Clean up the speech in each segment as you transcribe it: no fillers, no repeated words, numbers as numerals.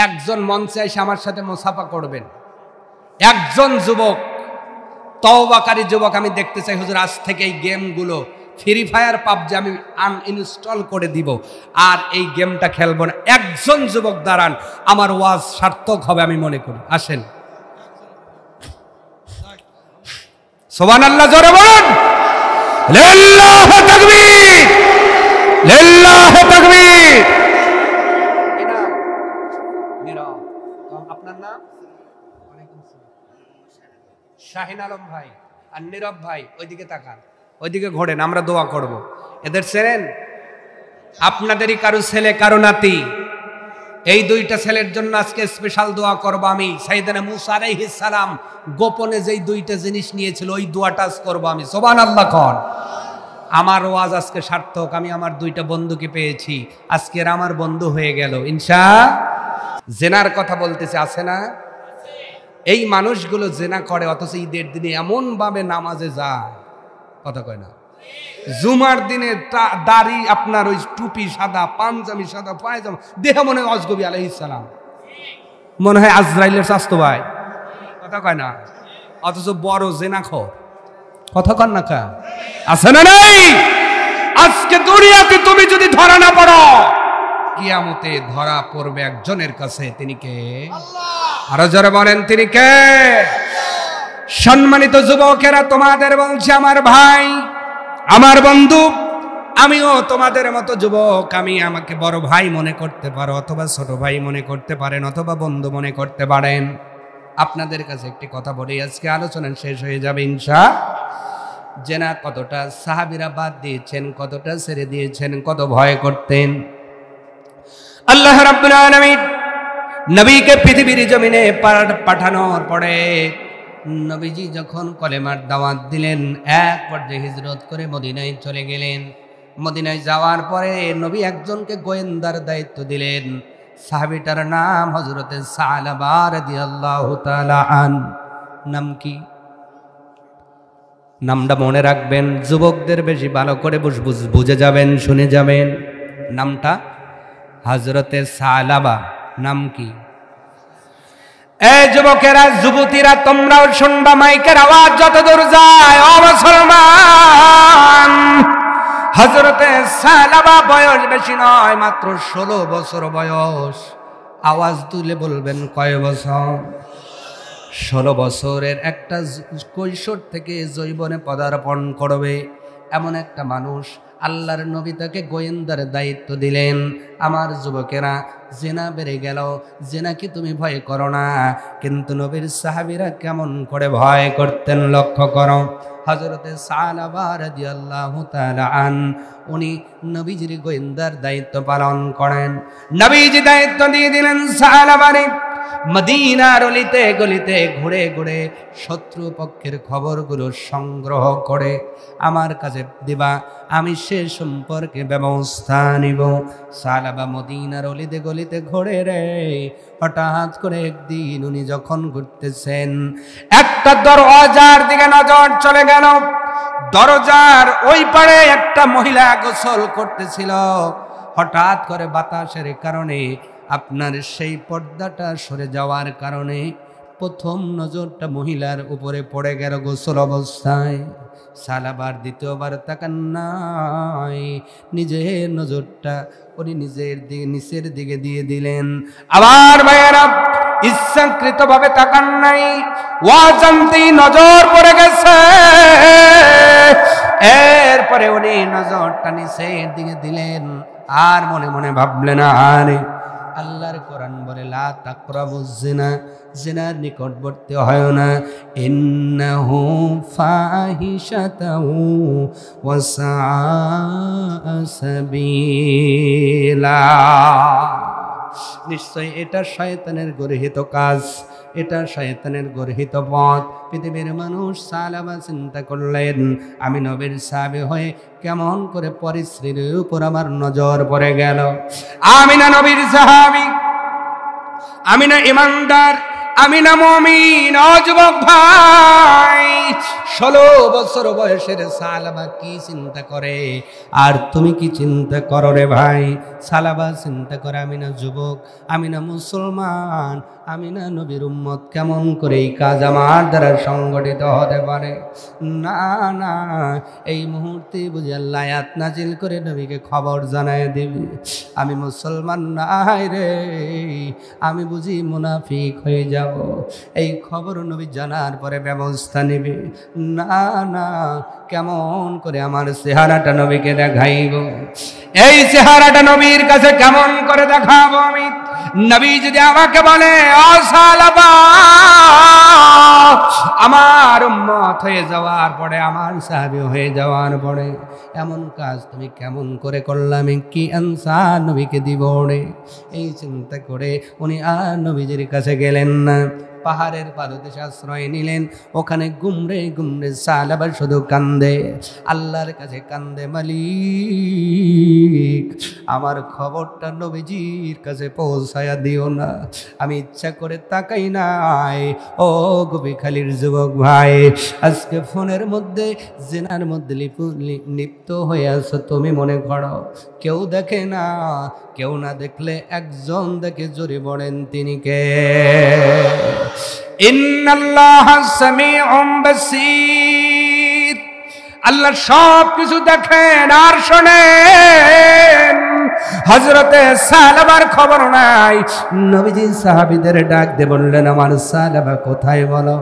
একজন মঞ্চে এসে আমার সাথে মুসাফা করবেন। একজন যুবক, তওবাকারী যুবক আমি দেখতে চাই, হুজুর আজ থেকে এই গেমগুলো ফ্রি ফায়ার পাবজি আমি আনইনস্টল করে দিব, আর এই গেমটা খেলবো না। একজন যুবক দাঁড়ান, আমার ওয়াজ সার্থক হবে আমি মনে করি। আসেন, সুবহানাল্লাহ জোরে বলুন, লিল্লাহি তাকবীর, লিল্লাহি তাকবীর। আপনার নাম? শাহিন আলম ভাই আর নীরব ভাই, ওইদিকে তাকান, ওইদিকে ঘোরেন, আমরা দোয়া করব। এদের চেনেন? আপনাদেরই কারো ছেলে, কারো নাতি। এই দুইটা ছেলের জন্য আজকে স্পেশাল দোয়া করব আমি। সাইয়েদনা মূসা আলাইহিস সালাম গোপনে যেই দুইটা জিনিস নিয়েছিল ওই দোয়াটা করব আমি। সুবহানাল্লাহ কোন। আমার ওয়াজ আজকে সার্থক, আমি আমার দুইটা বন্ধুকে পেয়েছি, আজকের আমার বন্ধু হয়ে গেল ইনশাআল্লাহ। জেনার কথা বলতেছে, আছে না? এই মানুষগুলো জেনা করে, অথচ ঈদের দিনে এমন ভাবে নামাজে যায়, কথা কয় না। জুমার দিনে দাড়ি আপনার ওই টুপি সাদা, পাঞ্জাবি সাদা, পায়জামা, দেহ মনে হয় অজগবি আলাইহিস সালাম, মনে হয় আজরাইলের স্বাস্থ্য ভাই, কথা কয় না। অথচ বড় জেনাখোর, কথা কন না কা, আছে না নাই? আজকে দুনিয়াতে তুমি যদি ধরা না পড়ো, কিয়ামতে ধরা পড়বে একজনের কাছে। তিনি কে? আরো জোরে বলেন, তিনি কে? সম্মানিত যুবকেরা, তোমাদের বলছি, আমার ভাই, আমার বন্ধু, আমিও তোমাদের মতো যুবক। আমি আমাকে বড় ভাই মনে করতে পারো, অথবা ছোট ভাই মনে করতে পারেন, অথবা বন্ধু মনে করতে পারেন। আপনাদের কাছে একটি কথা বলি, আজকে আলোচনা শেষ হয়ে যাবে ইনশাআল্লাহ। জেনা কতটা সাহাবীরা বাদ দিয়েছেন, কতটা ছেড়ে দিয়েছেন, কত ভয় করতেন। আল্লাহ রাব্বুল আলামিন নবীকে পৃথিবীর জমিনে পাঠানোর পরে নবীজি যখন কলেমার দাওয়াত দিলেন, এক পর্যায়ে হিজরত করে মদিনায় চলে গেলেন। মদিনায় যাওয়ার পরে নবী একজনকে গোয়েন্দার দায়িত্ব দিলেন। সাহাবীটার নাম হযরতে সালাবা রাদিয়াল্লাহু তাআলা আন। নাম কি? নামটা মনে রাখবেন, যুবকদের বেশি ভালো করে বুঝে যাবেন, শুনে যাবেন। নামটা হযরতে সালাবা। নাম কি? এই যুবকেরা, যুবতীরা, তোমরাও শুনবা, মাইকের আওয়াজ যত দূর যায়, ও মুসলমান, হযরতে সালাবা বয়স বেশি নয়, মাত্র 16 বছর বয়স। আওয়াজ তুলে বলবেন কয় বছর? 16 বছরের একটা কৈশোর থেকে যৌবনে পদার্পণ করবে এমন একটা মানুষ, আল্লাহর নবী তাকে গোয়েন্দার দায়িত্ব দিলেন। আমার যুবকেরা, জেনা বেড়ে গেল, জেনা কি তুমি ভয় করো না? কিন্তু নবীর সাহাবীরা কেমন করে ভয় করতেন লক্ষ্য করো। হযরতে সালাবা রাদিয়াল্লাহু তাআলা আন, উনি নবীজির গোয়েন্দার দায়িত্ব পালন করেন। নবীজি দায়িত্ব দিয়ে দিলেন সালাবারে, মদিনার অলিতে গলিতে ঘুরে ঘুরে শত্রুপক্ষের খবরগুলো সংগ্রহ করে আমার কাছে দিবা, আমি সে সম্পর্কে ব্যবস্থা নিব। সালাবা মদিনার অলিতে গলিতে ঘুরে রে, হঠাৎ করে একদিন উনি যখন ঘুরতেছেন, একটা দরজার দিকে নজর চলে গেল। দরজার ওই পারে একটা মহিলা গোসল করতেছিল। হঠাৎ করে বাতাসের কারণে, আপনার সেই পর্দাটা সরে যাওয়ার কারণে প্রথম নজরটা মহিলার উপরে পড়ে গেল গোসল অবস্থায়। সালাবার দ্বিতীয়বার তাকান নাই, নিজের নজরটা উনি নিজের দিকে, নিচের দিকে দিয়ে দিলেন। আবার ভাইয়েরা, ইচ্ছাকৃত ভাবে তাকান নাই, ওয়াজান্তি নজর পড়ে গেছে। এরপরে উনি নজরটা নিচের দিকে দিলেন, আর মনে মনে ভাবলেন, আরে আল্লাহর কোরআন বলে, লা তাকরাবুজ জিনা, জিনার নিকটবর্তী হয় না, ইন্নাহু ফাহিশাতাউ ওয়া সাআ সাবিলা। নিশ্চয় এটা শয়তানের গর্হিত কাজ, এটা শয়তানের গর্হিত পথ। পৃথিবীর মানুষ সালাবা চিন্তা করলেন, আমি নবীর সাহাবী হয়ে কেমন করে পরিশ্রীর উপর আমার নজর পড়ে গেল। আমি না নবীর সাহাবী, আমি না ইমানদার, আমি না মুমিন। ও যুবক ভাই, 16 বছর বয়সের সালাবা কি চিন্তা করে আর তুমি কি চিন্তা করো রে ভাই? সালাবা চিন্তা করে আমি না যুবক, আমি না মুসলমান, আমি না নবীর উম্মত, কেমন করে এই কাজ আমার দ্বারা সংগঠিত হতে পারে? না না, এই মুহূর্তে বুঝি আল্লাহ আয়াত নাজিল করে নবীকে খবর জানায় দিবি আমি মুসলমান নাই রে, আমি বুঝি মুনাফিক হয়ে যাব। এই খবর নবী জানার পরে ব্যবস্থা নেবে। না না, কেমন করে আমার চেহারাটা নবীকে দেখাইব? এই চেহারাটা নবীর কাছে কেমন করে দেখাবো আমি? নবী যদি আমাকে বলে ও সালাবা, আমার উম্মত হয়ে যাওয়ার পরে, আমার সাহাবী হয়ে যাওয়ার পরে এমন কাজ তুমি কেমন করে করলাম, কি আনসার নবীকে দিব রে? এই চিন্তা করে উনি আর নবীজির কাছে গেলেন না। পাহাড়ের পাদদেশে আশ্রয় নিলেন। ওখানে গুমরে গুমরে সালাবা শুধু কান্দে, আল্লাহর কাছে কান্দে, মালিক আমার খবরটা নবীজির কাছে পৌঁছায়া দিও না। আমি ইচ্ছা করে তাকাই নাই। ও গোপীখালীর যুবক ভাই, আজকে ফোনের মধ্যে জিনার মধ্যে লিপ্ত হয়ে আছো তুমি মনে করো, কেউ দেখে না। কেউ না দেখলে একজন দেখে, জোরে বলেন তিনি কে? ইন্নাল্লাহা সামিউম বাসীর, আল্লাহ সব কিছু দেখেন আর শোনেন। হযরতে সালাবার খবর নাই। নবীজি সাহাবীদের ডাক দিয়ে বললেন, আমার সালাবা কোথায় বলো?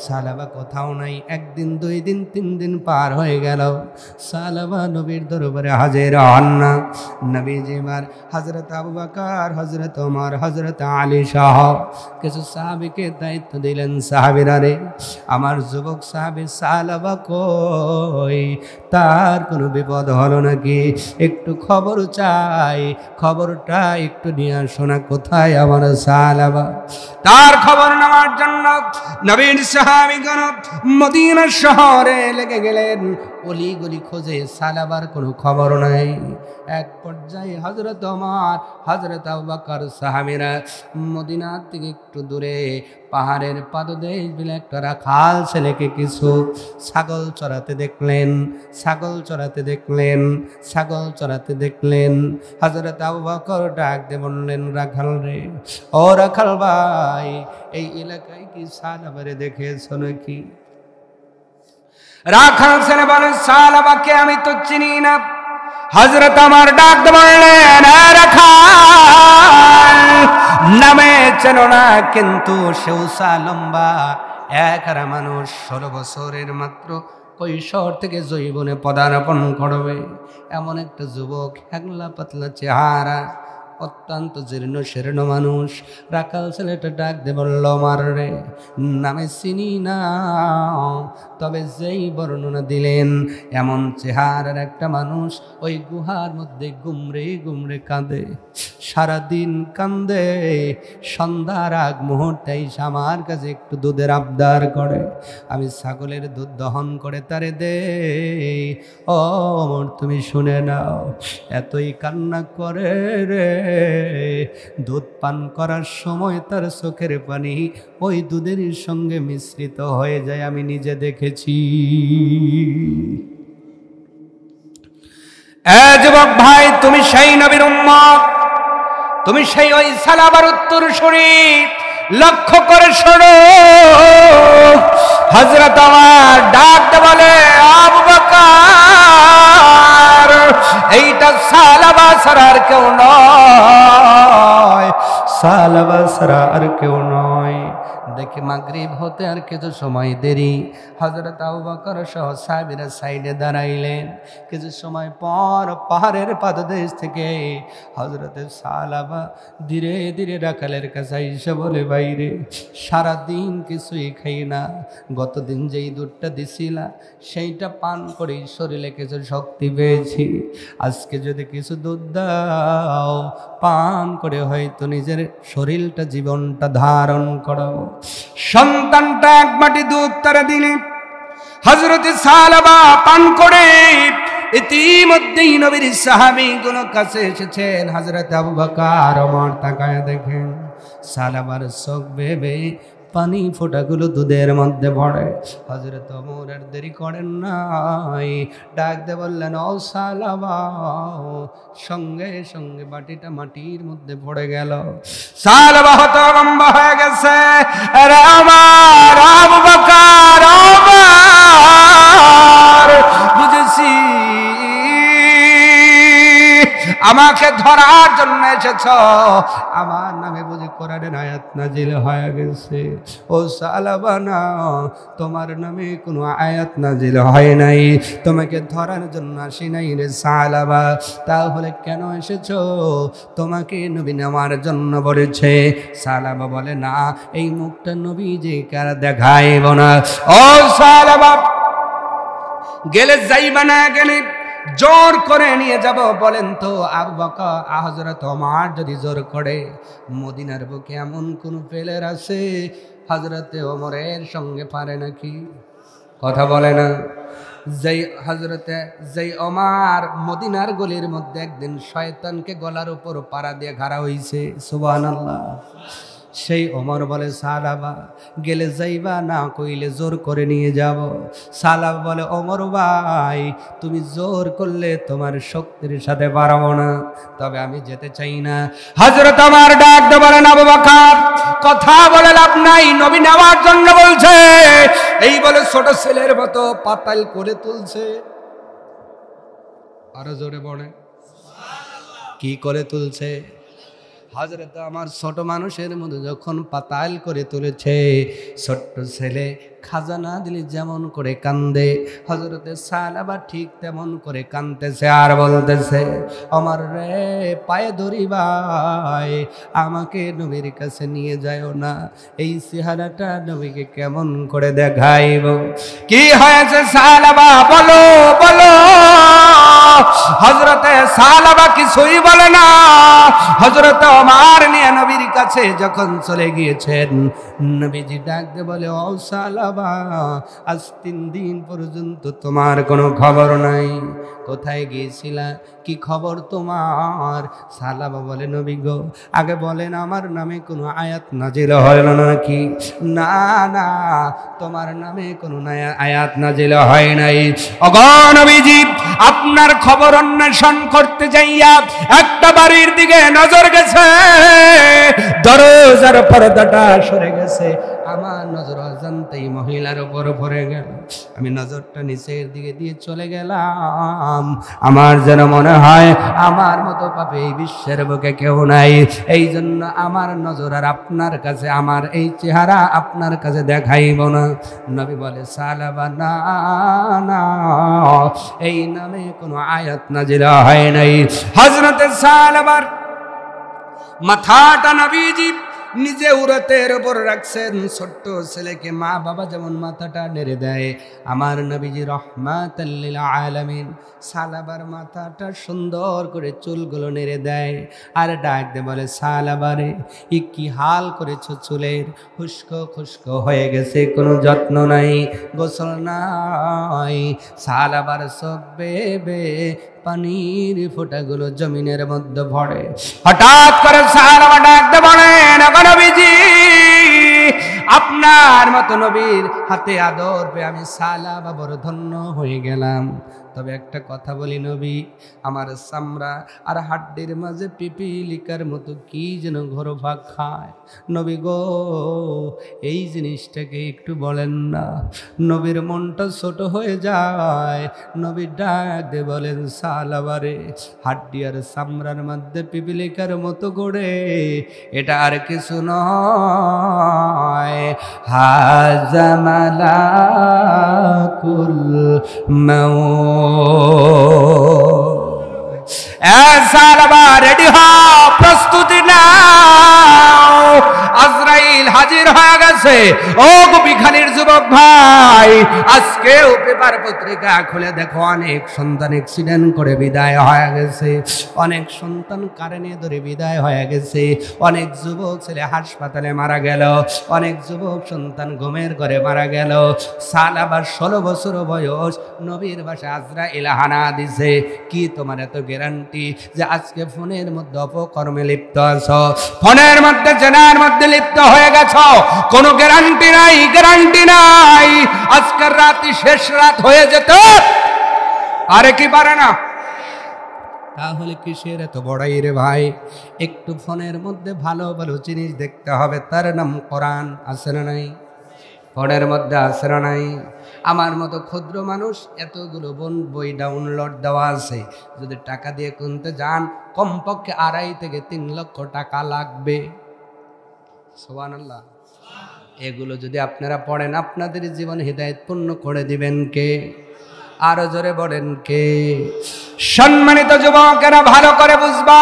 সালাবা কোথাও নাই। একদিন, 2 দিন, 3 দিন পার হয়ে গেল, সালাবা নবীর দরবারে হাজির হন না। নবীজি আমার হযরত আবু বকর, হযরত ওমর, হযরত আলী সহ কিছু সাহাবীকে দায়িত্ব দিলেন, সাহাবীরা রে, আমার যুবক সাহাবী সালাবা কই? তার কোনো বিপদ হলো নাকি? একটু খবর চাই, খবরটা একটু নিয়ে আসো না। কোথায় আমার সালাবা? তার খবর নেওয়ার জন্য নবীর সাহাবীগণ মদিনা শহরে লেগে গেলেন। অলি গলি খোঁজে, সালাবার কোনো খবর নাই। এক পর্যায়ে হযরত ওমর, হযরত আবু বকর সাহাবীরা মদিনার থেকে একটু দূরে পাহাড়ের পাদদেশ বিলে একটা রাখাল ছেলেকে কিছু ছাগল চড়াতে দেখলেন। ছাগল চড়াতে দেখলেন, ছাগল চড়াতে দেখলেন। হযরত আবু বকর ডাক দিয়ে বললেন, রাখাল রে, ও রাখাল ভাই, এই এলাকায় কি সালাবারে দেখেছো নাকি? রাখাল ছেলে বলেন, সালাবাকে আমি তো চিনি না। হযরত আমার ডাক দিয়ে বললেন, রাখাল নামে চেনো না, কিন্তু সেউসা লম্বা একহারা মানুষ, 16 বছরের মাত্র কৈশোর থেকে যৌবনে পদার্পণ করবে এমন একটা যুবক, হ্যাংলা পাতলা চেহারা, অত্যন্ত জীর্ণ শীর্ণ মানুষ। রাখাল ছেলেটা ডাক দিয়ে বলল, আমার রে, নামে চিনি না, তবে যেই বর্ণনা দিলেন এমন চেহারার একটা মানুষ ওই গুহার মধ্যে গুমরে গুমরে কাঁদে, সারাদিন কান্দে, সন্ধ্যার আগ মুহূর্তে আমার কাছে একটু দুধের আবদার করে, আমি ছাগলের দুধ দহন করে তারে দে। ও তুমি শুনে নাও, এতই কান্না করে রে, দুধ পান করার সময় তার চোখের পানি ওই দুধের সঙ্গে মিশ্রিত হয়ে যায়, আমি নিজে দেখেছি। যুবক ভাই, তুমি সেই নবীর উম্মত, তুমি সেই ওই সালাবার উত্তরসূরি। লক্ষ্য করে শোনো, হযরত ওমর ডাক বলে, আবু বকর, এইটা সালাবা ছাড়া আর কেউ নয়, সালাবা ছাড়া আর কেউ নয়। দেখে মাগরিব হতে আর কিছু সময় দেরি, হযরত আবু বকর সহ সাহাবীরা সাইডে দাঁড়াইলেন। কিছু সময় পর পাহাড়ের পাদদেশ থেকে হযরতে সালাবা ধীরে ধীরে রাখালের কাছে এসে বলে, বাইরে সারাদিন কিছুই খাই না, গতদিন যেই দুধটা দিছিলা সেইটা পান করেই শরীরে কিছু শক্তি পেয়েছি, আজকে যদি কিছু দুধ দাও, পান করে হয়তো নিজের শরীরটা, জীবনটা ধারণ করো। সন্তানটা এক বাটি দুধ তারা দিলে হযরতে সালাবা পান করে। ইতিমধ্যেই নবীর সাহাবীগুলো কাছে এসেছেন। হযরত আবু বকর ওমর তাকায় দেখেন সালাবার চোখ বেবে পানি ফোঁটাগুলো দুধের মধ্যে পড়ে। হযরত ওমর আর দেরি করেন নাই, ডাক দিয়ে বললেন, ও সালাবা। সঙ্গে সঙ্গে বাটিটা মাটির মধ্যে পড়ে গেল। সালাবা হতভম্ব হয়ে গেছে। আরে আমার আবু বকর, ওমর, বুঝেছি আমাকে ধরার জন্য এসেছ, আমার নামে বুঝি কোরআনের আয়াত নাজিল হয়ে গেছে। ও সালাবা না, তোমার নামে কোনো আয়াত নাজিল হয় নাই, তোমাকে ধরার জন্য আসি নাই রে সালাবা। তাহলে কেন এসেছ? তোমাকে নবী নেওয়ার জন্য বলেছে। সালাবা বলে, না, এই মুখটা নবী যে কার দেখাইব না। ও সালাবা, গেলে যাইবা না, গেলে জোর করে নিয়ে যাব। বলেন তো আবু বকর, হযরত ওমর যদি জোর করে, মদিনার বুকে এমন কোন প্লেয়ার আছে হযরত ওমরের সঙ্গে পারে নাকি? কথা বলে না। যেই ওমর মদিনার গলির মধ্যে একদিন শয়তানকে গলার উপর পাড়া দিয়ে ঘাড়া হইছে, সুবহানাল্লাহ। সেই ওমর বলে, সালাবা গেলে যাইবা না, কইলে জোর করে নিয়ে যাব। সালাবা বলে, ওমর ভাই, তুমি জোর করলে তোমার শক্তির সাথে পারবো না, তবে আমি যেতে চাই না। হযরত ওমর ডাক দিয়ে বলেন, আবু বকর, কথা বলে লাভ নাই, নবী নেওয়ার জন্য বলছে। এই বলে ছোট ছেলের মতো পাতাল করে তুলছে। আরো জোরে বলে, কি করে তুলছে? হযরত আমার ছোট মানুষের মধ্যে যখন পাতাল করে তুলেছে, ছোট্ট ছেলে খাজানা দিলে যেমন করে কান্দে, হযরতে সালাবা ঠিক তেমন করে কান্দতেছে আর বলতেছে, আমার রে, পায়ে ধরি ভাই, আমাকে নবীর কাছে নিয়ে যাও না, এই চেহারাটা নবীকে কেমন করে দেখাইব। কি হয়েছে সালাবা, বলো বলো। হযরতে সালাবা কিছুই বলে না। হযরত ওমর নিয়ে নবীর কাছে যখন চলে গিয়েছেন, নবীজি ডাক দিয়ে বলে, ও সালাবা, আজ 3 দিন পর্যন্ত তোমার কোনো খবর নাই, কোথায় গিয়েছিলা, কি খবর তোমার? সালাবা বলে, নবী গো, আগে বলেন আমার নামে কোনো আয়াত নাজিল হলো নাকি? না না, তোমার নামে কোনো আয়াত নাজিল হয় নাই। ওগো নবীজি, আপনার খবর অন্বেষণ করতে যাইয়া একটা বাড়ির দিকে নজর গেছে, দরজার পর্দাটা সরে গেছে, আমার নজর অজান্তেই মহিলার উপর পড়ে গেল। আমি নজরটা নিচের দিকে দিয়ে চলে গেলাম, আমার যেন মনে হয় আমার মতো পাপী এই বিশ্বের বুকে কেউ নাই, এই জন্য আমার নজর আর আপনার কাছে, আমার এই চেহারা আপনার কাছে দেখাইব না। নবী বলে, সালাবা না না, এই নামে কোনো আয়াত নাজিল হয় নাই। হযরতে সালাবার মাথাটা নবীজি নিজে উরতের উপর রাখছেন। ছোট্ট ছেলেকে মা বাবা যেমন মাথাটা নেড়ে দেয়, আমার নবীজি রহমাতাল লিল আলামিন সালাবার মাথাটা সুন্দর করে চুলগুলো নেড়ে দেয় আর ডাক দিয়ে বলে, সালাবারে, ই কি হাল করেছো চুলের, খুশকো খুশকো হয়ে গেছে, কোনো যত্ন নাই, গোসল নাই। সালাবার চোখ বেবে পানির ফোঁটাগুলো জমিনের মধ্যে পড়ে। হঠাৎ করে সালাবা ডাক দিয়ে বলেন, নবীজি, আপনার মতো নবীর হাতে আদর পেয়ে আমি সালাবা বড় ধন্য হয়ে গেলাম। তবে একটা কথা বলি নবী, আমার চামড়া আর হাড্ডির মাঝে পিপিলিকার মতো কি যেন ঘোরপাক খায়। নবী গো, এই জিনিসটাকে একটু বলেন না। নবীর মনটা ছোট হয়ে যায়। নবী ডাক দিয়ে বলেন, সালাবারে, হাড্ডি আর চামড়ার মধ্যে পিপিলিকার মতো করে, এটা আর কিছু নয়, হাযা মালাকুল মাউত। সালাবা, রেডি হও, প্রস্তুতি নাও, আজরাইল হাজির হয়ে গেছে। আছে। ও গোপীখালীর যুবক ভাই, আজকেও পেপার পত্রিকা খুলে দেখো, অনেক সন্তান অ্যাক্সিডেন্ট করে বিদায় হয়ে গেছে, অনেক সন্তান কারেন্টে ধরে বিদায় হয়ে গেছে, অনেক যুবক ছেলে হাসপাতালে মারা গেল, অনেক যুবক সন্তান ঘুমের ঘরে মারা গেল। সালাবার 16 বছর বয়স, নবীর বাসায় আজরাইল হানা দিছে। কি তোমার এত গ্যারান্টি যে আজকে ফোনের মধ্যে অপকর্মে লিপ্ত আছো, ফোনের মধ্যে জেনার মধ্যে লিপ্ত হয়ে গেছো? কোনো গ্যারান্টি নাই, গ্যারান্টি নাই। আজকের রাতই শেষ রাত হয়ে যেত, আরে কি পারে না? তাহলে কিসের এত বড়াই রে ভাই? একটু ফোনের মধ্যে ভালো ভালো জিনিস দেখতে হবে, তার নাম কোরআন। আছে না নাই? ফোনের মধ্যে আছে না নাই? আমার মতো ক্ষুদ্র মানুষ এতগুলো বই ডাউনলোড দেওয়া আছে, যদি টাকা দিয়ে কিনতে যান কমপক্ষে 2.5 থেকে 3 লক্ষ টাকা লাগবে। সুবহানাল্লাহ। এগুলো যদি আপনারা পড়েন, আপনাদের জীবন হিদায়াতপূর্ণ করে দিবেন কে? আরো জোরে বলেন কে? সম্মানিত যুবকেরা, ভালো করে বুঝবা,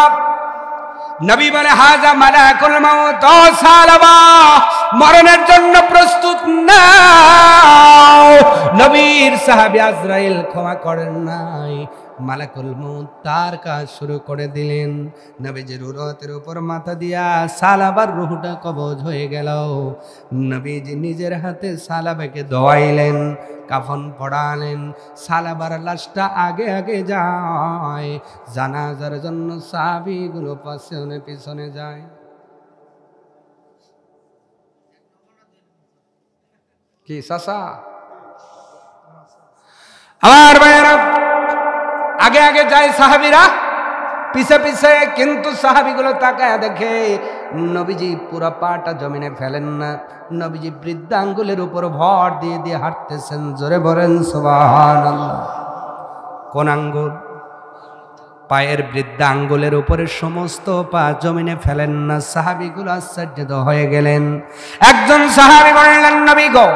নবী বলে হাজা মালাকুল মাউত, ও সালাবা, মরণের জন্য প্রস্তুত নাও। নবীর সাহাবী আজরাইল ক্ষমা করেন নাই, মালাকুল মউত তার কাজ শুরু করে দিলেন। নবীজির উরতের উপর মাথা দিয়া সালাবার রূহটা কবজ হয়ে গেল। নবীজি নিজের হাতে সালাবাকে দোয়াইলেন, কাফন পড়ালেন। সালাবার লাশটা আগে আগে যায়, জানাজার জন্য সাহাবীগুলো পিছনে পিছনে যায়। কি চাচা? আমার ভাইয়েরা, আগে আগে যায় সাহাবীরা, পিছে পিছে। কিন্তু সাহাবীগুলো তাকায় দেখে নবীজি পুরো পাটা জমিনে ফেলেন না, নবীজি বৃদ্ধাঙ্গুলের উপর ভর দিয়ে দিয়ে হাঁটতেছেন। জোরে বলেন সুবহানাল্লাহ। কোন আঙ্গুল? পায়ের বৃদ্ধাঙ্গুলের উপরে সমস্ত পা জমিনে ফেলেন না। সাহাবীগুলো আশ্চর্যিত হয়ে গেলেন। একজন সাহাবী বললেন, নবী গো,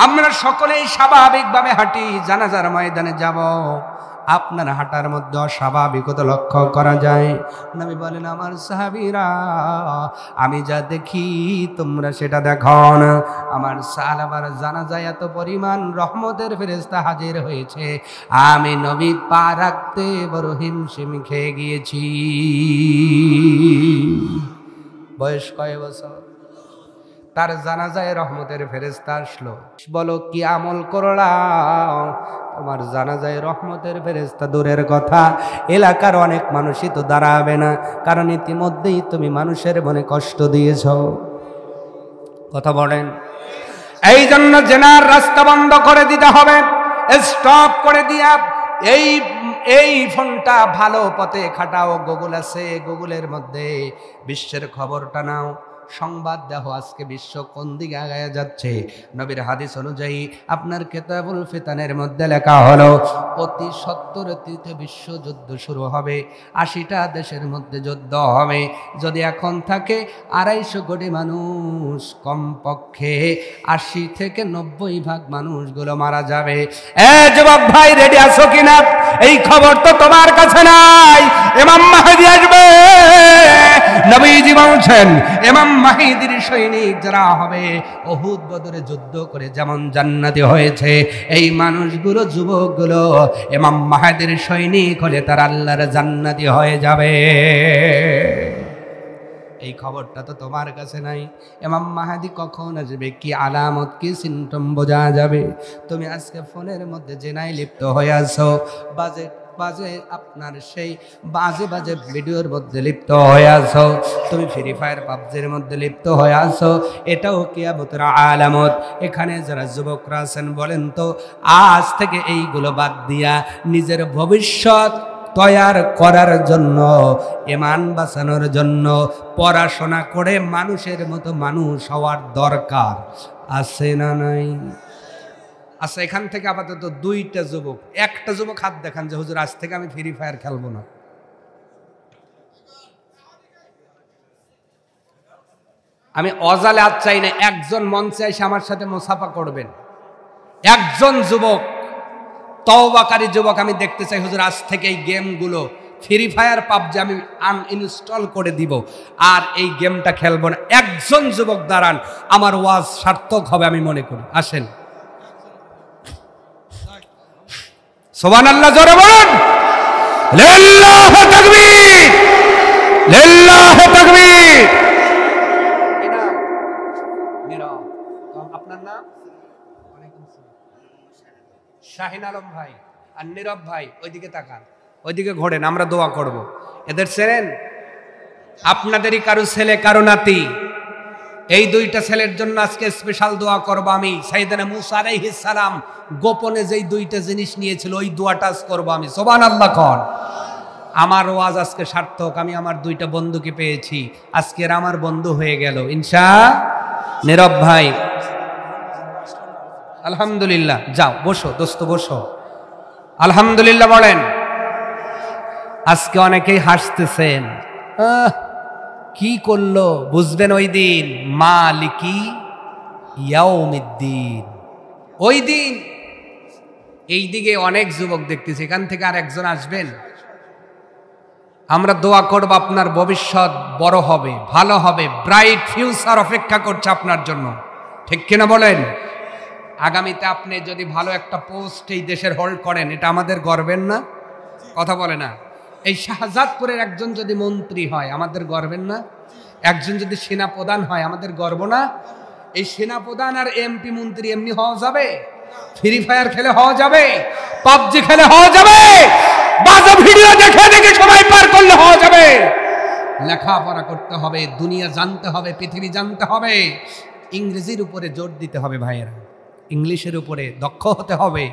আমরা সকলেই স্বাভাবিকভাবে হাঁটি, জানাজার ময়দানে যাব, আপনার হাঁটার মধ্যে অস্বাভাবিকতা লক্ষ্য করা যায়। নবী বলেন, আমার সাহাবীরা, আমি যা দেখি তোমরা সেটা দেখো না। আমার সালাবার জানাজায় এত পরিমাণ রহমতের ফেরেশতা হাজির হয়েছে, আমি নবী পা রাখতে বড় হিমশিম খেয়ে গিয়েছি। বয়স কয় বছর? তার জানাজায় রহমতের ফেরেশতা আসলো। বলো কি আমল করলাম, তোমার জানাজায় রহমতের ফেরেশতা দূরের কথা, এলাকার অনেক মানুষই তো দাঁড়াবে না, কারণ ইতিমধ্যেই তুমি মানুষের মনে কষ্ট দিয়েছ। কথা বলেন। এই জন্য জেনার রাস্তা বন্ধ করে দিতে হবে, স্টপ করে দিয়া এই ফোনটা ভালো পথে খাটাও। গুগল আছে, গুগলের মধ্যে বিশ্বের খবরটা নাও, সংবাদ দেখো আজকে বিশ্ব কোন দিকে আগায় যাচ্ছে। নবীর হাদিস অনুযায়ী আপনার কিতাবুল ফিতানের মধ্যে লেখা হলো, অতি সত্তর তৃতীয় বিশ্বযুদ্ধ শুরু হবে, 80টা দেশের মধ্যে যুদ্ধ হবে। যদি এখন থাকে 250 কোটি মানুষ, কমপক্ষে 80 থেকে 90 ভাগ মানুষগুলো মারা যাবে। যুবক ভাই, রেডি আছো কিনা? এই খবর তো তোমার কাছে নাই। ইমাম মাহদী আসবে, নবীজি বলছেন, ইমাম মাহদীর সৈনিক যারা হবে, উহুদ বদরে যুদ্ধ করে যেমন জান্নাতি হয়েছে, এই মানুষগুলো, যুবকগুলো ইমাম মাহদীর সৈনিক হলে তারা আল্লাহর জান্নাতি হয়ে যাবে। এই খবরটা তো তোমার কাছে নাই। ইমাম মাহদী কখন আসবে, কি আলামত, কি সিমটম বোঝা যাবে? তুমি আজকে ফোনের মধ্যে জেনায় লিপ্ত হয়ে আছো, বাজে আপনার সেই বাজে বাজে ভিডিওর মধ্যে লিপ্ত হয়ে আছো, তুমি ফ্রি ফায়ার পাবজির মধ্যে লিপ্ত হয়ে আছো, এটাও কিয়ামতের আলামত। এখানে যারা যুবকরা আছেন বলেন তো, আজ থেকে এইগুলো বাদ দিয়া নিজের ভবিষ্যৎ তৈয়ার করার জন্য, ঈমান বাঁচানোর জন্য পড়াশোনা করে মানুষের মতো মানুষ হওয়ার দরকার আছে না নাই? আচ্ছা, এখান থেকে আপাতত 2টা যুবক, একটা যুবক হাত দেখান যে হুজুর আজ থেকে আমি ফ্রি ফায়ার খেলবো না। আমি অজালে আজ চাই না, একজন মঞ্চে এসে আমার সাথে মুসাফা করবেন। একজন যুবক, তওবাকারী যুবক আমি দেখতে চাই, হুজুর আজ থেকে এই গেমগুলো, ফ্রি ফায়ার পাবজি আমি আনইনস্টল করে দিব, আর এই গেমটা খেলবো না। একজন যুবক দাঁড়ান, আমার ওয়াজ সার্থক হবে আমি মনে করি। আসেন, সুবহানাল্লাহ জোরে বলুন, লিল্লাহু তাকবীর, লিল্লাহু তাকবীর। আপনার নাম? শাহিন আলম ভাই আর নীরব ভাই, ওইদিকে তাকান, ওইদিকে ঘোরেন, আমরা দোয়া করব। এদের চেনেন? আপনাদেরই কারো ছেলে কারো নাতি, এই দুইটা ছেলের জন্য আজকে স্পেশাল দোয়া করব আমি। সাইয়েদনা মূসা আলাইহিস সালাম গোপনে যেই দুইটা জিনিস নিয়েছিল ওই দোয়াটা করব আমি। সুবহানাল্লাহ কোন। আমার ওয়াজ আজকে সার্থক, আমি আমার দুইটা বন্ধুকে পেয়েছি, আজকের আমার বন্ধু হয়ে গেল ইনশাআল্লাহ। নীরব ভাই আলহামদুলিল্লাহ, যাও বসো দোস্ত বসো, আলহামদুলিল্লাহ বলেন। আজকে অনেকেই হাসতেছেন, কি করলো বুঝবেন ওই দিন, মালিকি ইয়াউমিদ্দিন, ওই দিন। এই দিকে অনেক যুবক দেখতেছি, এখান থেকে আর একজন আসবেন। আমরা দোয়া করব আপনার ভবিষ্যৎ বড় হবে, ভালো হবে, ব্রাইট ফিউচার অপেক্ষা করছে আপনার জন্য, ঠিক কিনা বলেন? আগামীতে আপনি যদি ভালো একটা পোস্ট এই দেশের হোল্ড করেন, এটা আমাদের গর্বের না? কথা বলে না? এই শাহজাদপুরের একজন যদি মন্ত্রী হয় আমাদের গর্বের না? একজন যদি সেনাপ্রধান হয় আমাদের গর্ব না? এই সেনাপ্রধান আর এমপি মন্ত্রী এমনি হওয়া যাবে? ফ্রি ফায়ার খেলে হওয়া যাবে? পাবজি খেলে হওয়া যাবে? বাজে ভিডিও দেখে দেখে সময় পার করলে হওয়া যাবে? লেখাপড়া করতে হবে, দুনিয়া জানতে হবে, পৃথিবী জানতে হবে, ইংরেজির উপরে জোর দিতে হবে ভাইয়েরা, ইংলিশের উপরে দক্ষ হতে হবে।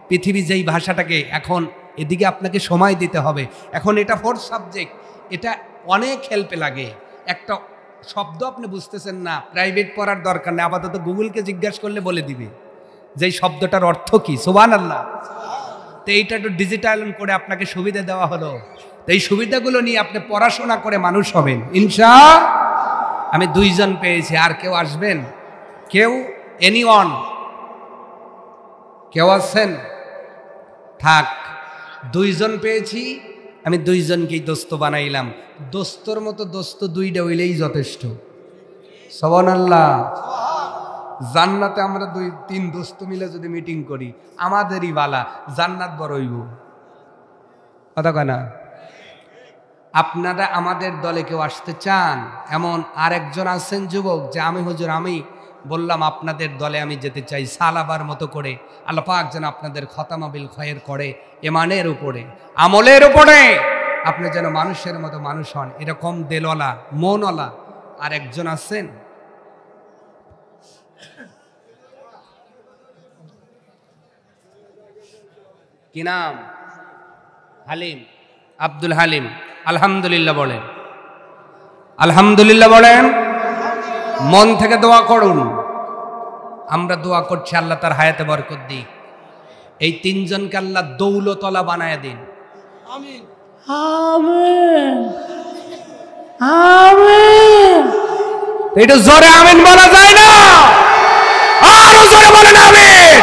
পৃথিবী যেই ভাষাটাকে এখন, এদিকে আপনাকে সময় দিতে হবে। এখন এটা ফোর্থ সাবজেক্ট, এটা অনেক হেল্পে লাগে। একটা শব্দ আপনি বুঝতেছেন না, প্রাইভেট পড়ার দরকার নেই, আপাতত গুগলকে জিজ্ঞাসা করলে বলে দিবে যে শব্দটার অর্থ কি। সুবহানাল্লাহ। তো এইটা একটু ডিজিটাল করে আপনাকে সুবিধা দেওয়া হলো, তো এই সুবিধাগুলো নিয়ে আপনি পড়াশোনা করে মানুষ হবেন ইনশাআল্লাহ। আমি দুইজন পেয়েছি, আর কেউ আসবেন? কেউ? এনিওয়ান? কেউ আছেন? থাক, দুইজন পেয়েছি, আমি দুইজনকেই দোস্ত বানাইলাম। দোস্তর মতো দোস্ত দুইটা হইলেই যথেষ্ট। সুবহানাল্লাহ। জান্নাতে আমরা 2-3 দোস্ত মিলে যদি মিটিং করি আমাদেরই বালা, জান্নাত বড় হইব। কথা কয় না? আপনারা আমাদের দলে কেউ আসতে চান? এমন আরেকজন আছেন যুবক যে আমি হুজুর, আমি বললাম আপনাদের দলে আমি যেতে চাই, সালাবার মতো করে আল্লাহ পাক যেন আপনাদের খতামা বিল খয়ের করে, ইমানের উপরে, আমলের উপরে আপনি যেন মানুষের মতো মানুষ হন, এরকম দেলওয়ালা মনওয়ালা আর একজন আছেন? কি নাম? হালিম, আব্দুল হালিম। আলহামদুলিল্লাহ বলেন, আলহামদুলিল্লাহ বলেন। মন থেকে দোয়া করুন। আমরা দোয়া করছি আল্লাহ তার হায়াতে বরকত দিক। এই তিনজনকে আল্লাহ দৌলতওয়ালা বানায় দিন। আমিন আমিন আমিন। এটা জোরে আমিন বলা যায় না, আরো জোরে বলেন আমিন।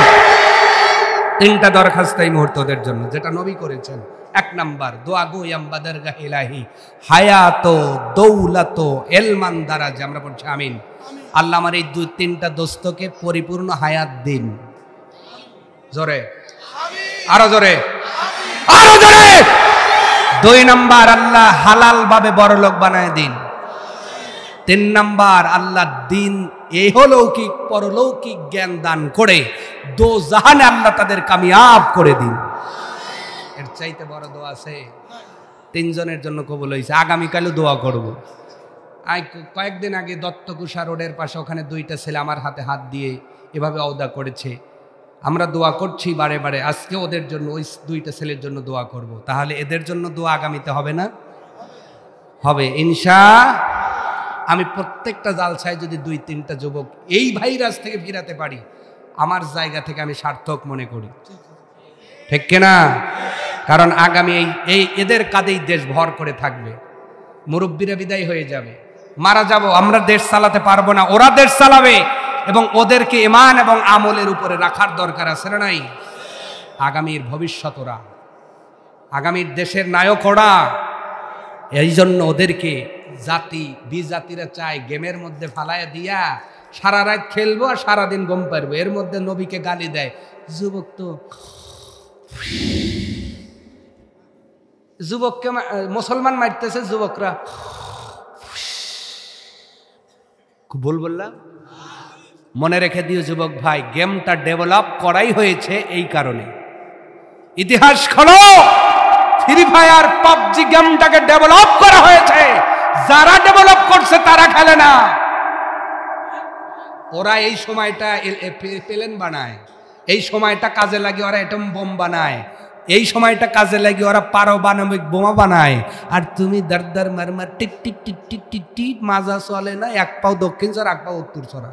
তিনটা দরখাস্ত এই মুহূর্তদের জন্য, যেটা নবী করেছেন। 1 নাম্বার, দোয়া গোয়াম বাদারগাহ ইলাহি হায়াতো দৌলাতো এলমান দারাজ। আমরা বলছি আমিন। আল্লাহ আমার এই 2-3টা দোস্তকে পরিপূর্ণ হায়াত দিন। জোরে, আরো জোরে, আরো জোরে। 2 নাম্বার, আল্লাহ হালাল ভাবে বড় লোক বানায় দিন। 3 নাম্বার, আল্লাহ দিন ইহলৌকিক পরলৌকিক জ্ঞান দান করে দোজাহানে আল্লাহ তাদের কামিয়াব করে দিন। এর চাইতে বড় দোয়া আছে? 3 জনের জন্য কবুল হয়েছে, আগামীকালও দোয়া করব। কয়েকদিন আগে দত্তকুষা রোডের পাশে ওখানে 2টা ছেলে আমার হাতে হাত দিয়ে এভাবে ওয়াদা করেছে। আমরা দোয়া করছি বারে বারে, আজকে ওদের জন্য, ওই 2টা ছেলের জন্য দোয়া করব। তাহলে এদের জন্য দোয়া আগামীতে হবে না? হবে ইনশাআল্লাহ। আমি প্রত্যেকটা জালসায় যদি 2-3টা যুবক এই ভাইরাস থেকে ফিরাতে পারি, আমার জায়গা থেকে আমি সার্থক মনে করি, ঠিক কিনা? কারণ আগামী এই এদের কাঁধেই দেশ ভর করে থাকবে। মুরব্বীরা বিদায় হয়ে যাবে, মারা যাব, আমরা দেশ চালাতে পারবো না, ওরা দেশ চালাবে। এবং ওদেরকে ঈমান এবং আমলের উপরে রাখার দরকার আছে না নাই? আগামীর ভবিষ্যৎ ওরা। আগামীর দেশের নায়ক ওরা। এই জন্য ওদেরকে জাতি বিজাতিরা চায় গেমের মধ্যে ফালায় দিয়া সারা রাত খেলবো আর সারাদিন ঘুম পারবো, এর মধ্যে নবীকে গালি দেয়। যুবক তো যুবককে মুসলমান মারতেছে, যুবকরা ভুল বললাম। মনে রেখে দিও যুবক ভাই, গেমটা ডেভেলপ করাই হয়েছে এই কারণে। ইতিহাস খোলো, ফ্রি ফায়ার পাবজি গেমটাকে ডেভেলপ করা হয়েছে, যারা ডেভেলপ করছে তারা খেলে না। ওরা এই সময়টা প্লেন বানায়, এই সময়টা কাজে লাগে ওরা অ্যাটম বোম বানায়, এই সময়টা কাজে লাগে ওরা পারমাণবিক বোমা বানায়। আর তুমি দারদার মারমার tick tick tick tick tick tick মাজা চলে না, এক পাও দক্ষিণ চড়া এক পাও উত্তর চড়া।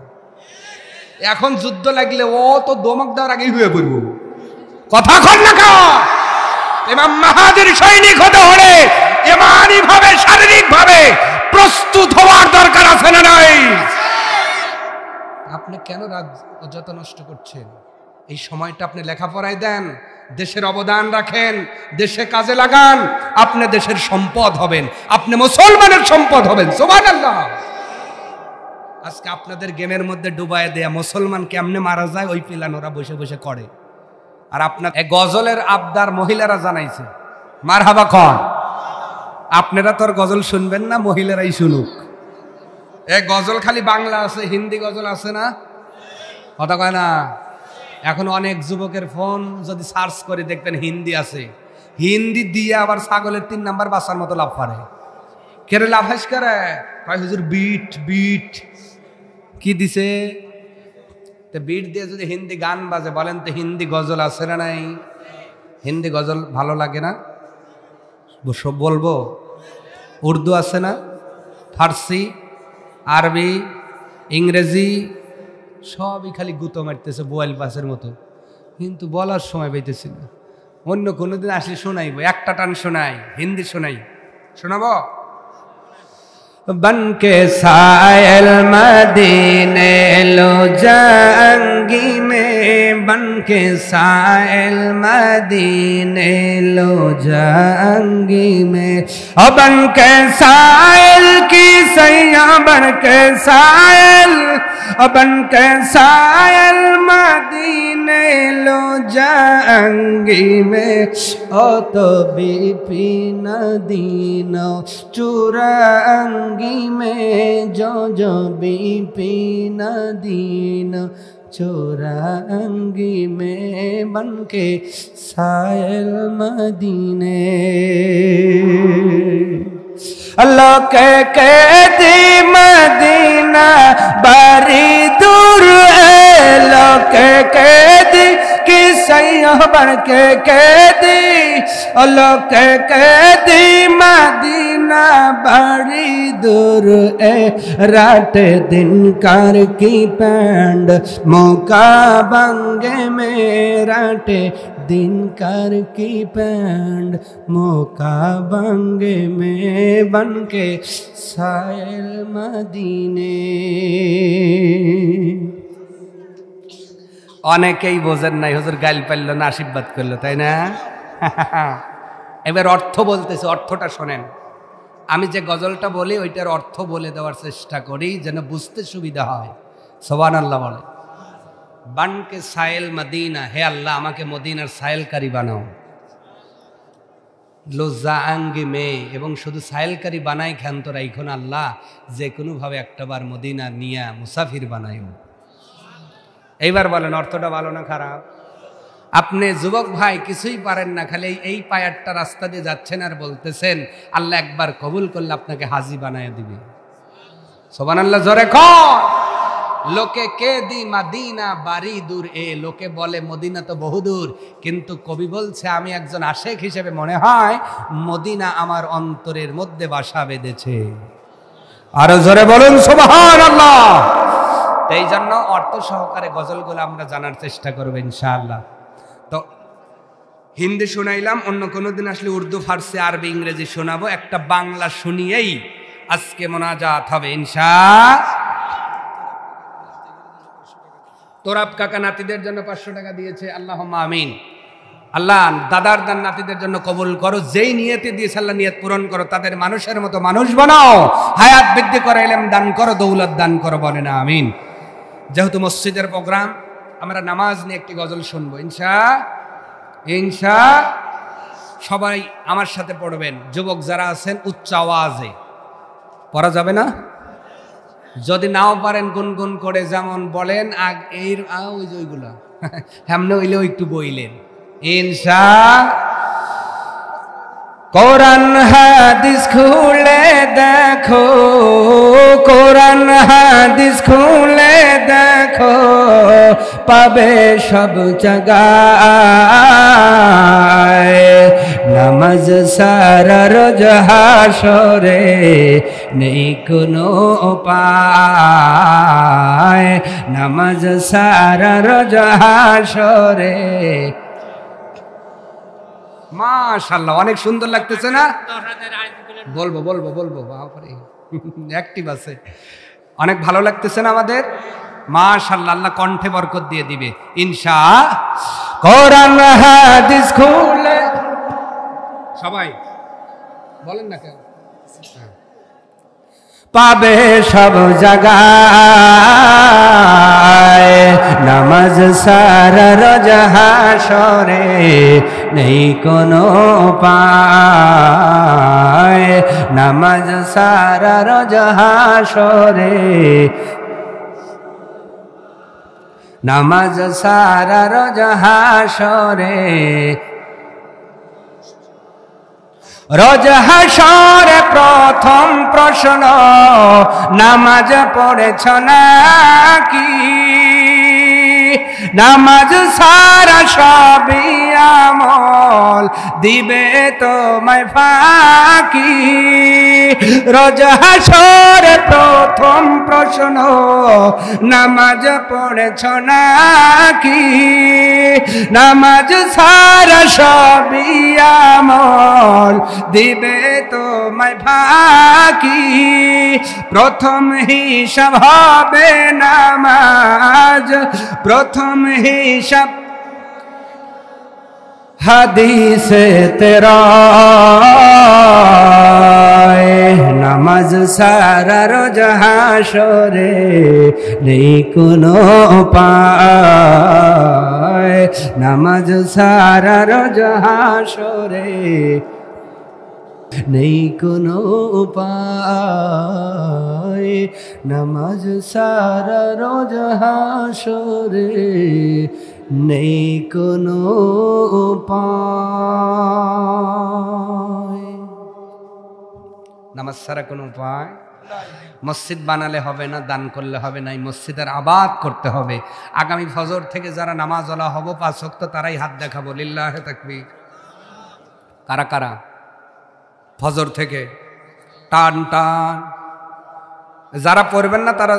এখন যুদ্ধ লাগলে ও তো দমক দেওয়ার আগেই হয়ে পড়ব। কথা কন না কা? ইমাম মাহাদির সৈনিক হতে হলে ইমানি ভাবে শারীরিক ভাবে প্রস্তুত হওয়ার দরকার আছে না নাই? আপনি কেন রাত অযথা নষ্ট করছেন? এই সময়টা আপনি লেখাপড়ায় দেন, দেশের অবদান রাখেন, দেশে কাজে লাগান, আপনি দেশের সম্পদ হবেন, আপনি মুসলমানের সম্পদ হবেন। সুবহানাল্লাহ। আজকে আপনাদের গেমের মধ্যে ডুবায় দেয়া মুসলমান কেমনে মারা যায় ওই প্ল্যান ওরা বসে বসে করে। আর আপনার গজলের আবদার মহিলারা জানাইছে, মারহাবা খান। আপনারা তো আর গজল শুনবেন না, মহিলারাই শুনুক। গজল খালি বাংলা আছে, হিন্দি গজল আছে না? কথা কয় না। এখন অনেক যুবকের ফোন যদি সার্চ করে দেখবেন হিন্দি আছে, হিন্দি দিয়ে আবার ছাগলের 3 নাম্বার বাচ্চার মতো লাভ পারে। কেরে লাফাইস করে কয় হুজুর বিট বিট কি দিছে? তো বিট দিয়ে যদি হিন্দি গান বাজে, বলেন তো হিন্দি গজল আছে না নাই? হিন্দি গজল ভালো লাগে না? সব বলবো। উর্দু আছে না, ফার্সি, আরবি, ইংরেজি সবই খালি গুতো মারতেছে বোয়াল পাসের মতো, কিন্তু বলার সময় পাইতেছি না। অন্য কোনোদিন আসলে শোনাইব, একটা টান শোনাই, হিন্দি শোনাই, শোনাবো। बन के सायल मदीने लो जाएंगी में, बन के सायल मदीने लो जाएंगी में, और बन के सायल की सैया बन के सायल, और बन के सायल मदीने लो जाएंगी में, ओ तो बीपी नदीनो चुराएंगी में, जो जो बीपी नदीन चुराएंगी में, बन के सायल मदीने। अल्लाह के दी मदीना बारी दूर है, लोग के दी कि सैयह बन के दी, लोग के दी मदीना बड़ी दूर है, रात दिन कर की पैंड मौका बंगे में, रात दिन कर की पैंड मौका बंगे में, बन के सायल मदीने। অনেকেই বোঝেন নাই, হুজুর গাইল পারল না, আশীর্বাদ করলো, তাই না? এবার অর্থ বলতেছে, অর্থটা শোনেন। আমি যে গজলটা বলি ওইটার অর্থ বলে দেওয়ার চেষ্টা করি যেন বুঝতে সুবিধা হয়। সুবহানাল্লাহ বলে। বানকে সায়েল মদিনা, হে আল্লাহ আমাকে মদিনার সায়েলকারী বানাও। লোজাআঙ্গি মে, এবং শুধু সায়েলকারী বানাই ক্ষান্ত রাইখো না আল্লাহ, যে কোনোভাবে একটাবার মদিনা নিয়া মুসাফির বানাইও। এইবার বলেন অর্থটা ভালো না খারাপ? আপনি যুবক ভাই কিছুই পারেন না, খালি এই পায়ারটা রাস্তা দিয়ে যাচ্ছেন আর বলতেছেন আল্লাহ একবার কবুল করলে আপনাকে হাজি বানায় দিবে। সুবহানাল্লাহ জোরে কর। লোকে কে দি মদিনা বাড়ি দূর, এ লোকে বলে মদিনা তো বহুদূর, কিন্তু কবি বলছে আমি একজন আশেক হিসেবে মনে হয় মদিনা আমার অন্তরের মধ্যে বাসা বেঁধেছে। আরো জোরে বলুন সুবহানাল্লাহ। এই জন্য অর্থ সহকারে গজলগুলো আমরা জানার চেষ্টা করবো ইনশাআল্লাহ। তো হিন্দি শোনাইলাম, অন্য কোনো দিন আসলে উর্দু, ফার্সি, আরবি, ইংরেজি শোনাবো। একটা বাংলা শুনিয়েই আজকে মোনাজাত হবে ইনশাআল্লাহ। তোরাব কাকা নাতিদের জন্য 500 টাকা দিয়েছে, আল্লাহুম্মা আমিন। আল্লাহ দাদার দান নাতিদের জন্য কবুল করো, যেই নিয়তে দিয়েছে আল্লাহ নিয়ত পূরণ করো, তাদের মানুষের মতো মানুষ বানাও, হায়াত বৃদ্ধি করো, ইলম দান করো, দৌলত দান করো, বলেন আমিন। যেহেতু মসজিদের প্রোগ্রাম, আমরা নামাজ নিয়ে একটি গজল শুনবো ইনশা। সবাই আমার সাথে পড়বেন, যুবক যারা আছেন উচ্চ আওয়াজে। পড়া যাবে না? যদি নাও পারেন গুনগুন করে যেমন বলেন ওইগুলা সামনে হইলেও একটু বইলেন ইনশা। কোরআন হাদিস খুলে দেখো, কোরআন হাদিস খুলে দেখো, পাবে সব জায়গায়। নামাজ সারা রোজ হাসরে নেই কোনো উপায়, নামাজ সারা রোজ হাসরে। মাশাআল্লাহ, অনেক সুন্দর লাগতেছে না? বলবো বাপরে অ্যাক্টিভ আছে, অনেক ভালো লাগতেছে না আমাদের? মাশাআল্লাহ, আল্লাহ কণ্ঠে বরকত দিয়ে দিবে ইনশাআল্লাহ। কোরআন হাদিস খুলে সবাই বলেন না কেন, পাবে সব জায়গায়। নামাজ সারা রোজ হাসরে নেই কোনো উপায়, নামাজ সারা রোজ হাসরে, নামাজ সারা রোজ হাসরে। রোজ হাসরে প্রথম প্রশ্ন, নামাজ পড়েছ নাকি? নামাজ সারা সবই আমল দিবে তোমায় ফাঁকি। রোজ হাসরে প্রথম প্রশ্ন, নামাজ পড়েছ নাকি? নামাজ সারা সবই আমল দিবে তোমায় ফাঁকি। প্রথম হিসাব হবে নামাজ, প্রথম হিসাব হাদিসে তেরা। নামাজ সারা রোজ হাসরে নেই কোনো উপায়, নামাজ সারা রোজ হাসরে নেই কোনো উপায়, নামাজ সারা রোজ হাসরে নেই কোনো উপায়। নামাজ ছাড়া কোনো উপায়? মসজিদ বানালে হবে না, দান করলে হবে না, এই মসজিদের আবাদ করতে হবে। আগামী ফজর থেকে যারা নামাজওয়ালা হব 5 ওয়াক্ত, তারাই হাত দেখাবো, লিল্লাহে তাকবীর। কারা কারা ফজর থেকে টান টান? যারা পড়বেন না তারা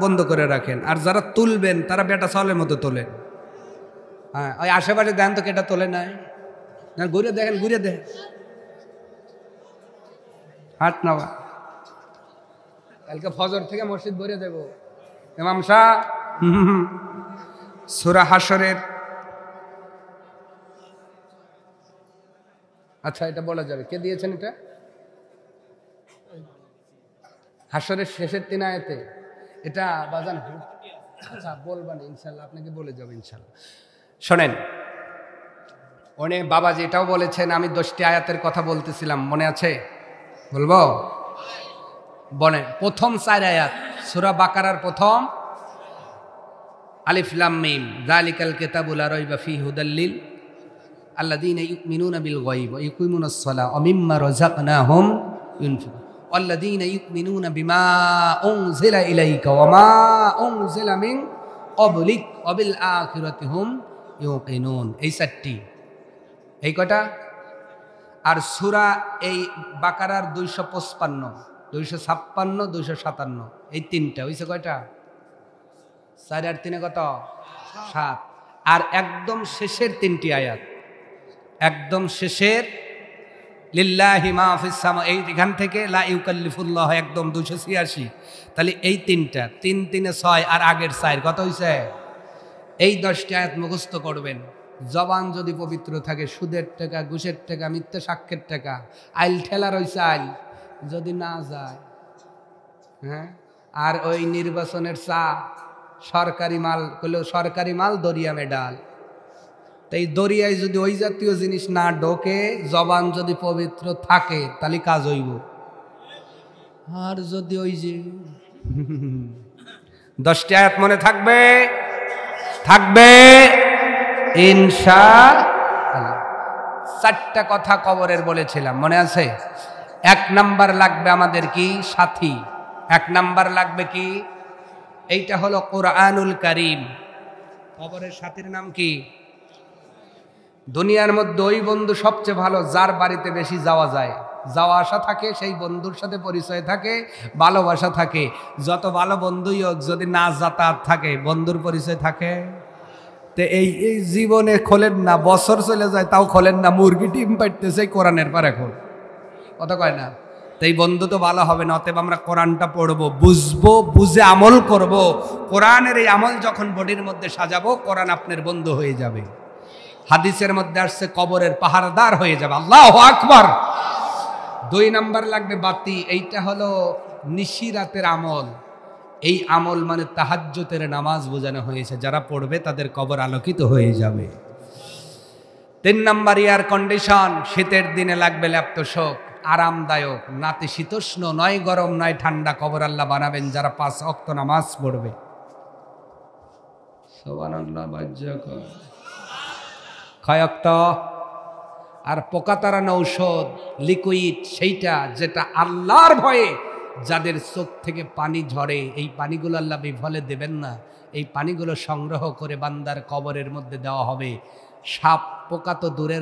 বন্ধ করে রাখেন, আর যারা তুলবেন তারা বেটা চালের মতো তোলেন। হ্যাঁ, ওই আশেপাশে দেন তো কেটা তোলে নাই, ঘুরে দেখেন, ঘুরে দেখেন, হাত নাওয়া। কালকে ফজর থেকে মসজিদ ভরে দেব। ইমাম সাহেব সূরা হাশরের, আচ্ছা এটা বলা যাবে, কে দিয়েছেন এটা? হাশরের শেষের 3 আয়াতে এটা বাজান। আচ্ছা বলবেন ইনশাল্লাহ, আপনাকে বলে যাবো ইনশাল্লাহ। শোনেন, অনেক বাবাজি এটাও বলেছেন, আমি 10টি আয়াতের কথা বলতেছিলাম, মনে আছে? বলবো? বলেন, প্রথম 4 আয়াত সূরা বাকারার প্রথম, আলিফ লাম মিম, যালিকাল কিতাবু লা রাইবা ফীহি হুদাল লিল আল্লাযীনা ইউমিনুনা বিল গায়ব ওয়া ইয়ুকিমুনাস সালাহ ওয়া মিম্মা রাযাকনাহুম ইউনফিকুন ওয়াল্লাযীনা ইউমিনুনা বিমা উনজিলা ইলাইকা ওয়া মা উনজিলা মিন ক্বাবলিক ওয়া বিল আখিরাতি হুম ইউকিনুন। এই 4টি, এই কয়টা? আর সূরা এই বাকারার 255, 256, 257, এই 3টা হইছে কয়টা? 4 আর 3 কত? 7। আর একদম শেষের 3টি আয়াত, একদম শেষের লিল্লাহি মা ফিস সামা, এইখান থেকে লা ইউকাল্লিফুল্লাহ একদম 286। তাহলে এই 3টা, 3 3 6 আর আগের 4 কত হইছে? এই 10টি আয়াত মুখস্থ করবেন। জবান যদি পবিত্র থাকে, সুদের টাকা, ঘুষের টাকা, মিথ্যা সাক্ষ্যের টাকা, আইল ঠেলা রইছে আইল যদি না যায়, হ্যাঁ, আর ওই নির্বাচনের চা সরকারি মাল কইলেও সরকারি মাল দরিয়ামে ডাল, তাই দরিয়ায় যদি ওই জাতীয় জিনিস না ঢোকে, জবান যদি পবিত্র থাকে তাহলে কাজ হইব। আর যদি ওই যে 10টি আয়াত মনে থাকবে থাকবে ইনশাআল্লাহ। 4টা কথা কবরের বলেছিলাম, মনে আছে? 1 নাম্বার লাগবে আমাদের কি? সাথী। 1 নাম্বার লাগবে কি? এইটা হলো কোরআনুল কারীম। কবরের সাথীর নাম কি? দুনিয়ার মধ্যে ওই বন্ধু সবচেয়ে ভালো যার বাড়িতে বেশি যাওয়া যায়, যাওয়া আসা থাকে, সেই বন্ধুর সাথে পরিচয় থাকে, ভালোবাসা থাকে। যত ভালো বন্ধুই হোক, যদি না যাতায়াত থাকে, বন্ধুর পরিচয় থাকে, তো এই জীবনে খোলেন না, বছর চলে যায় তাও খোলেন না, মুরগি ডিম পাইতেছে কোরআনের পর এখন, কথা কয় না? তো এই বন্ধু তো ভালো হবে না। অতএব আমরা কোরআনটা পড়বো, বুঝবো, বুঝে আমল করব। কোরআনের এই আমল যখন বডির মধ্যে সাজাবো, কোরআন আপনার বন্ধু হয়ে যাবে। হাদিসের মধ্যে আসছে কবরের পাহারাদার হয়ে যাবে। আল্লাহু আকবার। 2 নাম্বার লাগবে বাতি। এইটা হলো নিশিরাতের আমল। এই আমল মানে তাহাজ্জুদের নামাজ বোঝানো হয়েছে, যারা পড়বে তাদের কবর আলোকিত হয়ে যাবে। 3 নাম্বার এয়ার কন্ডিশন। শীতের দিনে লাগবে ল্যাপটপ, আরামদায়ক, নাতিশীতোষ্ণ নয়, গরম নয় ঠান্ডা কবর আল্লাহ বানাবেন যারা 5 ওয়াক্ত নামাজ পড়বে। সুবহানাল্লাহ। কয় ওয়াক্ত? আর পোকা তাড়ানো ঔষধ লিকুইড, সেইটা যেটা আল্লাহর ভয়ে যাদের চোখ থেকে পানি ঝরে, এই পানিগুলো আল্লাহ বিফলে দেবেন না। এই পানিগুলো সংগ্রহ করে বান্দার কবরের মধ্যে দেওয়া হবে। সাপ পোকা তো দূরের